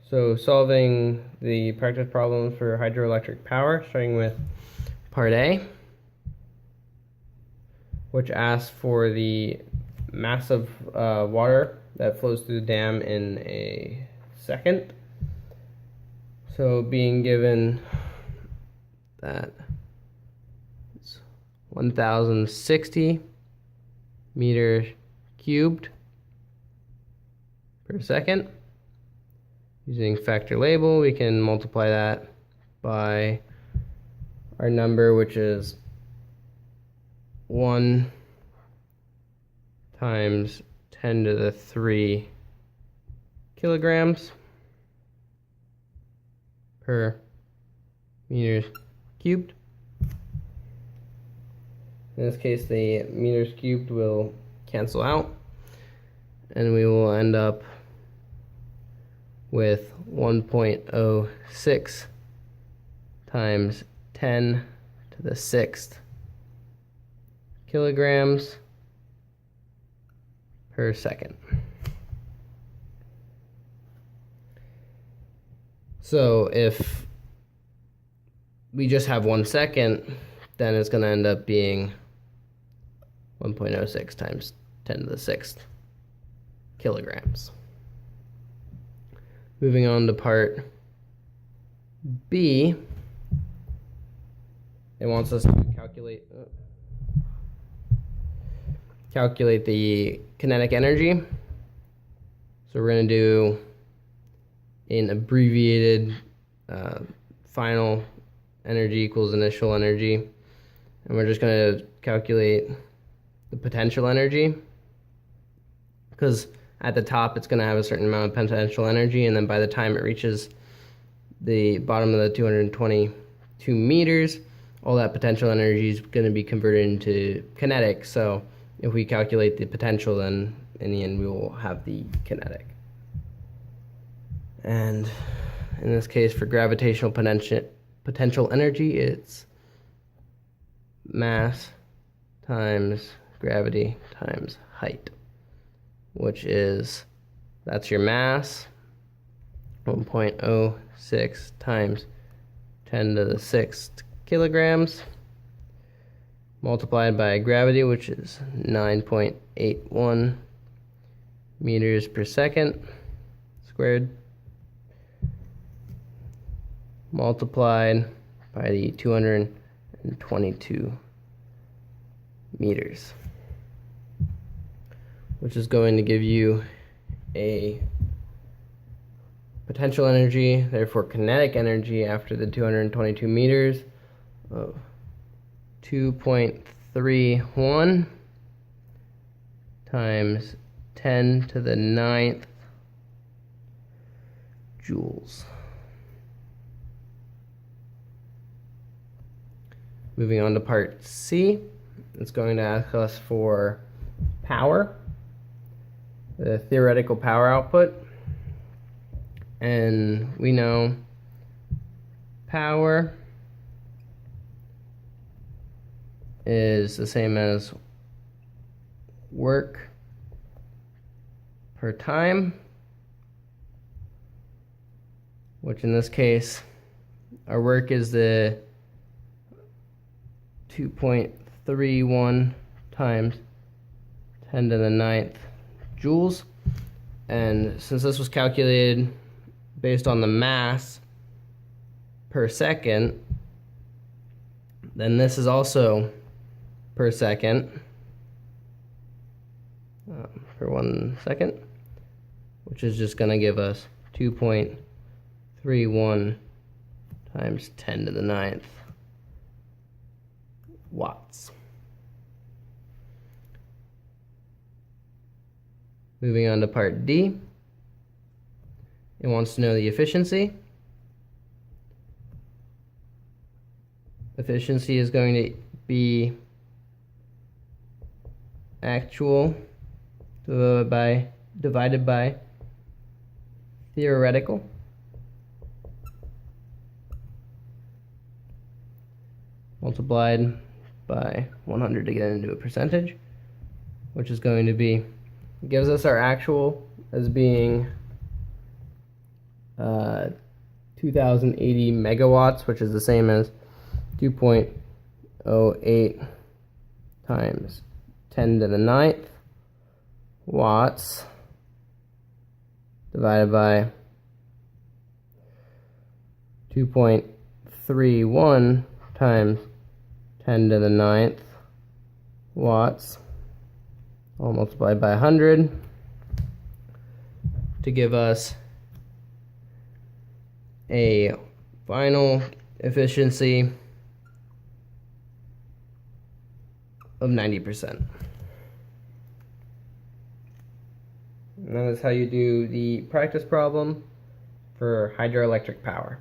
So solving the practice problems for hydroelectric power, starting with part A, which asks for the mass of water that flows through the dam in a second. So being given that it's 1060 meters cubed per second. Using factor label, we can multiply that by our number, which is 1 times 10 to the 3 kilograms per meters cubed. In this case, the meters cubed will cancel out, and we will end up with 1.06 times 10 to the 6th kilograms per second. So if we just have 1 second, then it's going to end up being 1.06 times 10 to the 6th kilograms. Moving on to part B, it wants us to calculate the kinetic energy. So we're going to do an abbreviated final energy equals initial energy, and we're just going to calculate the potential energy, because at the top it's going to have a certain amount of potential energy, and then by the time it reaches the bottom of the 222 meters, all that potential energy is going to be converted into kinetic. So if we calculate the potential, then in the end we will have the kinetic. And in this case, for gravitational potential energy, it's mass times gravity times height, which is, that's your mass, 1.06 times 10 to the 6th kilograms, multiplied by gravity, which is 9.81 meters per second squared, multiplied by the 222 meters, which is going to give you a potential energy, therefore kinetic energy after the 222 meters of 2.31 times 10 to the 9th joules. Moving on to part C, it's going to ask us for power, the theoretical power output, and we know power is the same as work per time, which in this case our work is the 2.31 times 10 to the 9th joules. And since this was calculated based on the mass per second, then this is also per second for 1 second, which is just going to give us 2.31 times 10 to the 9th watts. Moving on to part D, it wants to know the efficiency. Efficiency is going to be actual divided by theoretical, multiplied by 100 to get into a percentage, which is going to be, gives us our actual as being 2080 megawatts, which is the same as 2.08 times 10 to the 9th watts divided by 2.31 times 10 to the 9th watts, all multiplied by 100, to give us a final efficiency of 90%. And that is how you do the practice problem for hydroelectric power.